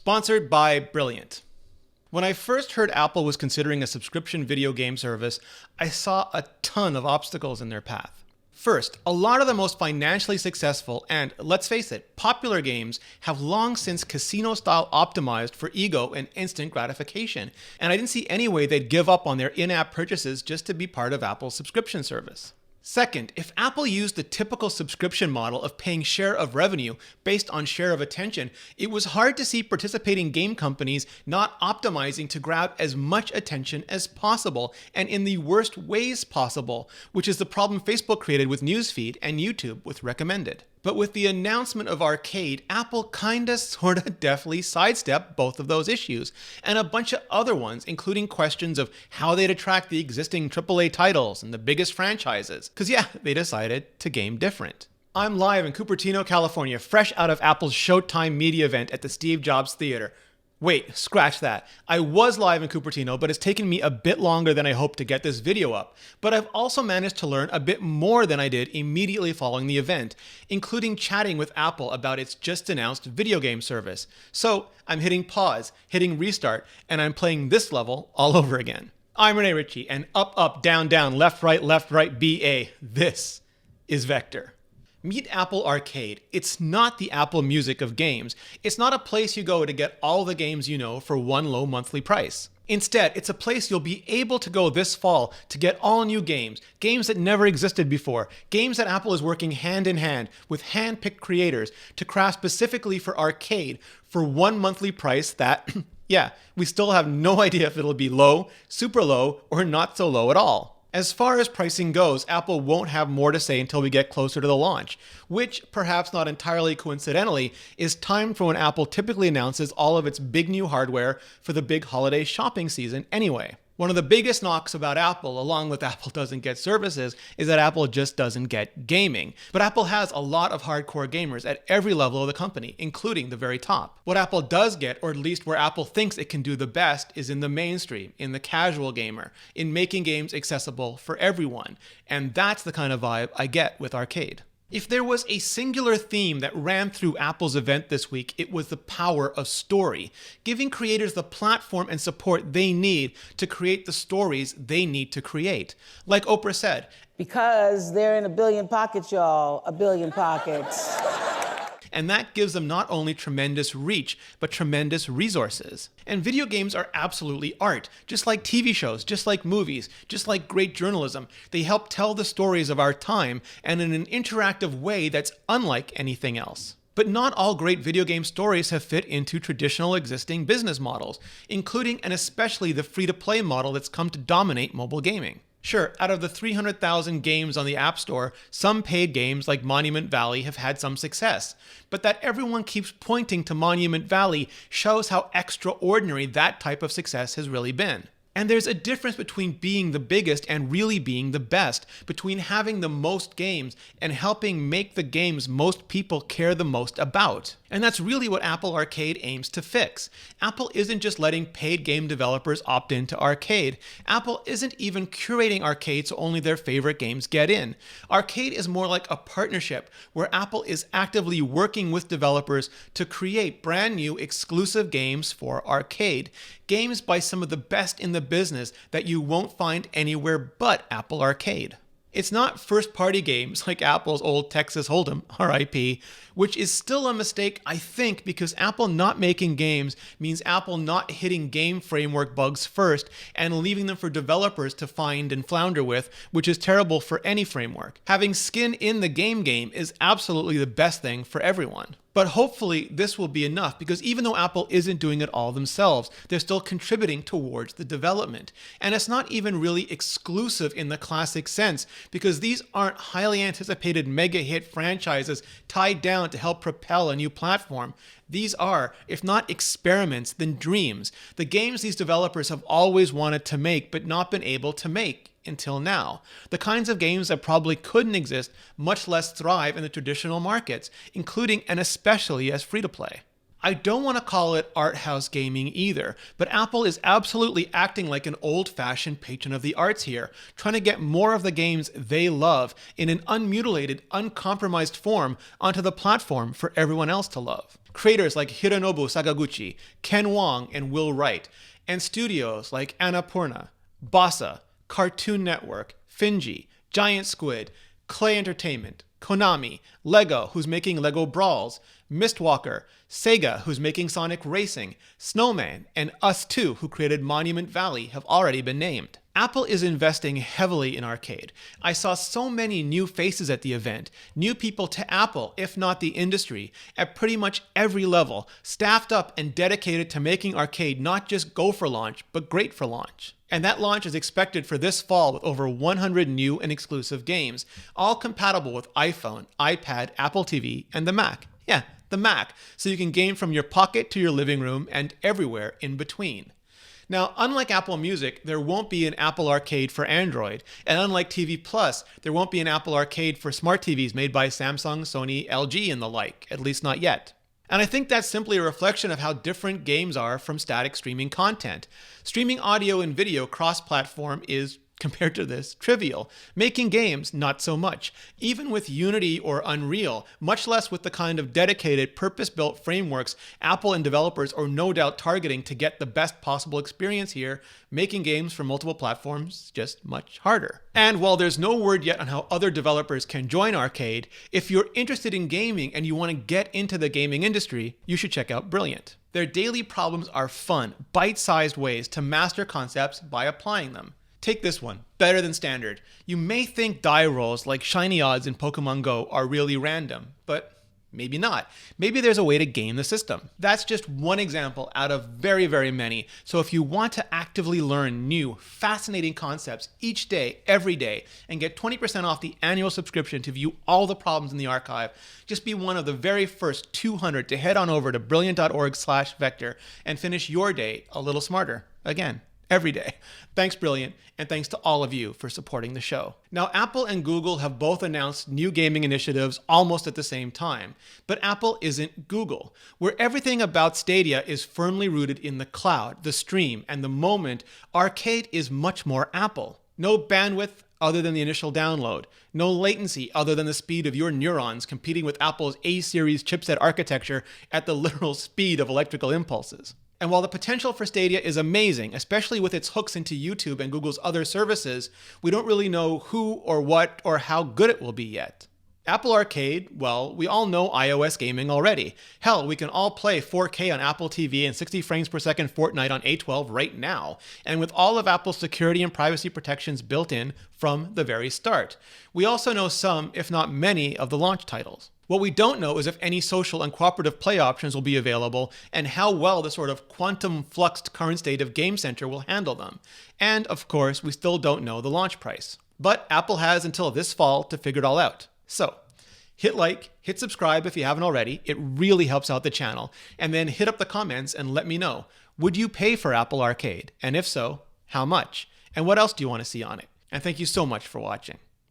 Sponsored by Brilliant. When I first heard Apple was considering a subscription video game service, I saw a ton of obstacles in their path. First, a lot of the most financially successful and, let's face it, popular games have long since casino-style optimized for ego and instant gratification, and I didn't see any way they'd give up on their in-app purchases just to be part of Apple's subscription service. Second, if Apple used the typical subscription model of paying share of revenue based on share of attention, it was hard to see participating game companies not optimizing to grab as much attention as possible and in the worst ways possible, which is the problem Facebook created with Newsfeed and YouTube with Recommended. But with the announcement of Arcade, Apple kinda sorta deftly sidestepped both of those issues, and a bunch of other ones, including questions of how they'd attract the existing AAA titles and the biggest franchises. Cause yeah, they decided to game different. I'm live in Cupertino, California, fresh out of Apple's Showtime media event at the Steve Jobs Theater. Wait, scratch that. I was live in Cupertino, but it's taken me a bit longer than I hoped to get this video up. But I've also managed to learn a bit more than I did immediately following the event, including chatting with Apple about its just announced video game service. So I'm hitting pause, hitting restart, and I'm playing this level all over again. I'm Rene Ritchie, and up, down, left, right, BA. This is Vector. Meet Apple Arcade. It's not the Apple Music of games. It's not a place you go to get all the games you know for one low monthly price. Instead, it's a place you'll be able to go this fall to get all new games, games that never existed before, games that Apple is working hand in hand with hand-picked creators to craft specifically for Arcade for one monthly price that, yeah, we still have no idea if it'll be low, super low, or not so low at all. As far as pricing goes, Apple won't have more to say until we get closer to the launch, which, perhaps not entirely coincidentally, is timed for when Apple typically announces all of its big new hardware for the big holiday shopping season anyway. One of the biggest knocks about Apple, along with Apple doesn't get services, is that Apple just doesn't get gaming. But Apple has a lot of hardcore gamers at every level of the company, including the very top. What Apple does get, or at least where Apple thinks it can do the best, is in the mainstream, in the casual gamer, in making games accessible for everyone. And that's the kind of vibe I get with Arcade. If there was a singular theme that ran through Apple's event this week, it was the power of story, giving creators the platform and support they need to create the stories they need to create. Like Oprah said, because they're in a billion pockets, y'all, a billion pockets. And that gives them not only tremendous reach, but tremendous resources. And video games are absolutely art, just like TV shows, just like movies, just like great journalism. They help tell the stories of our time and in an interactive way that's unlike anything else. But not all great video game stories have fit into traditional existing business models, including and especially the free-to-play model that's come to dominate mobile gaming. Sure, out of the 300,000 games on the App Store, some paid games like Monument Valley have had some success. But that everyone keeps pointing to Monument Valley shows how extraordinary that type of success has really been. And there's a difference between being the biggest and really being the best, between having the most games and helping make the games most people care the most about. And that's really what Apple Arcade aims to fix. Apple isn't just letting paid game developers opt into Arcade. Apple isn't even curating Arcade so only their favorite games get in. Arcade is more like a partnership where Apple is actively working with developers to create brand new exclusive games for Arcade. Games by some of the best in the business that you won't find anywhere but Apple Arcade. It's not first-party games like Apple's old Texas Hold'em, RIP, which is still a mistake, I think, because Apple not making games means Apple not hitting game framework bugs first and leaving them for developers to find and flounder with, which is terrible for any framework. Having skin in the game is absolutely the best thing for everyone. But hopefully this will be enough, because even though Apple isn't doing it all themselves, they're still contributing towards the development. And it's not even really exclusive in the classic sense, because these aren't highly anticipated mega hit franchises tied down to help propel a new platform. These are, if not experiments, then dreams. The games these developers have always wanted to make but not been able to make until now. The kinds of games that probably couldn't exist, much less thrive in the traditional markets, including and especially as free-to-play. I don't want to call it art house gaming either, but Apple is absolutely acting like an old-fashioned patron of the arts here, trying to get more of the games they love in an unmutilated, uncompromised form onto the platform for everyone else to love. Creators like Hironobu Sakaguchi, Ken Wong, and Will Wright, and studios like Annapurna, Basa, Cartoon Network, Finji, Giant Squid, Clay Entertainment, Konami, Lego, who's making Lego Brawls, Mistwalker, Sega, who's making Sonic Racing, Snowman, and Us2, who created Monument Valley, have already been named. Apple is investing heavily in arcade. I saw so many new faces at the event, new people to Apple, if not the industry, at pretty much every level, staffed up and dedicated to making arcade not just go for launch, but great for launch. And that launch is expected for this fall with over 100 new and exclusive games, all compatible with iPhone, iPad, Apple TV, and the Mac. Yeah, the Mac, so you can game from your pocket to your living room and everywhere in between. Now, unlike Apple Music, there won't be an Apple Arcade for Android, and unlike TV Plus, there won't be an Apple Arcade for smart TVs made by Samsung, Sony, LG, and the like, at least not yet. And I think that's simply a reflection of how different games are from static streaming content. Streaming audio and video cross-platform is, compared to this, trivial. Making games, not so much. Even with Unity or Unreal, much less with the kind of dedicated, purpose-built frameworks Apple and developers are no doubt targeting to get the best possible experience here, making games for multiple platforms just much harder. And while there's no word yet on how other developers can join Arcade, if you're interested in gaming and you want to get into the gaming industry, you should check out Brilliant. Their daily problems are fun, bite-sized ways to master concepts by applying them. Take this one, better than standard. You may think die rolls like shiny odds in Pokemon Go are really random, but maybe not. Maybe there's a way to game the system. That's just one example out of very, very many. So if you want to actively learn new, fascinating concepts each day, every day, and get 20% off the annual subscription to view all the problems in the archive, just be one of the very first 200 to head on over to brilliant.org/vector and finish your day a little smarter. Again, every day. Thanks, Brilliant, and thanks to all of you for supporting the show. Now, Apple and Google have both announced new gaming initiatives almost at the same time, but Apple isn't Google, where everything about Stadia is firmly rooted in the cloud, the stream, and the moment. Arcade is much more Apple. No bandwidth other than the initial download, no latency other than the speed of your neurons competing with Apple's A-series chipset architecture at the literal speed of electrical impulses. And while the potential for Stadia is amazing, especially with its hooks into YouTube and Google's other services, we don't really know who or what or how good it will be yet. Apple Arcade, well, we all know iOS gaming already. Hell, we can all play 4K on Apple TV and 60 frames per second Fortnite on A12 right now, and with all of Apple's security and privacy protections built in from the very start. We also know some, if not many, of the launch titles. What we don't know is if any social and cooperative play options will be available and how well the sort of quantum fluxed current state of Game Center will handle them. And of course, we still don't know the launch price. But Apple has until this fall to figure it all out. So, hit like, hit subscribe if you haven't already. It really helps out the channel. And then hit up the comments and let me know. Would you pay for Apple Arcade? And if so, how much? And what else do you want to see on it? And thank you so much for watching.